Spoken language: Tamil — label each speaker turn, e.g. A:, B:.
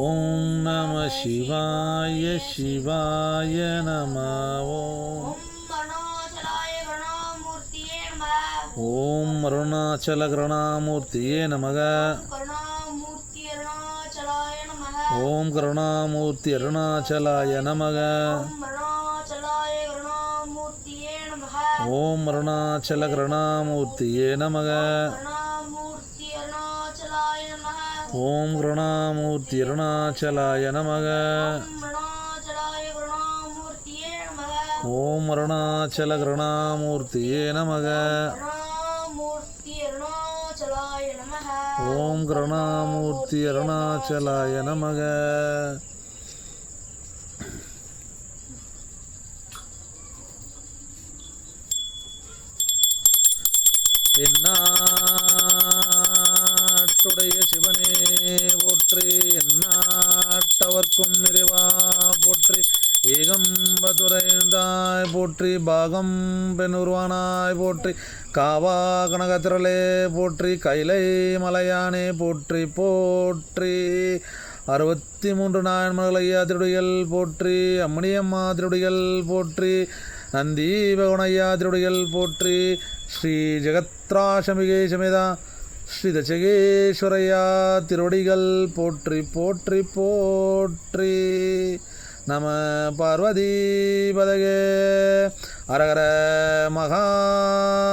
A: ஓம் நம சிவாய சிவாய நம ஓம் அருணாச்சல கருணாமூர்த்தியே நமக ஓம் கருணாமூர்த்தி அருணாச்சலாய நமக ஓம் அருணாச்சல கருணாமூர்த்தியே நமக ஓம் கருணாமூர்த்தி அருணாச்சலாய நமக ஓம் அருணாச்சல கருணாமூர்த்தியே நமக ஓம் கருணாமூர்த்தி அருணாச்சலாய நமக எந்நாட்டுடைய சிவனே போற்றி எந்நாட்டவர்க்கும் இறைவா போற்றி ஏகம்பதுரைந்தாய் போற்றி பாகம் பெண்ணுருவானாய் போற்றி காவா கனகத்திரளே போற்றி கைலை மலையானே போற்றி போற்றி 63 நாயன்மலையா திருடிகள் போற்றி அம்மணியம்மா திருடிகள் போற்றி நந்தி பகவனையா திருடிகள் போற்றி ஸ்ரீ ஜெகத்ராசமிகே சமேதா ஸ்ரீ தச்சகேஸ்வரையா திருடிகள் போற்றி போற்றி போற்றி நம பார்வதி பதகே அரகர மகாதேவ்.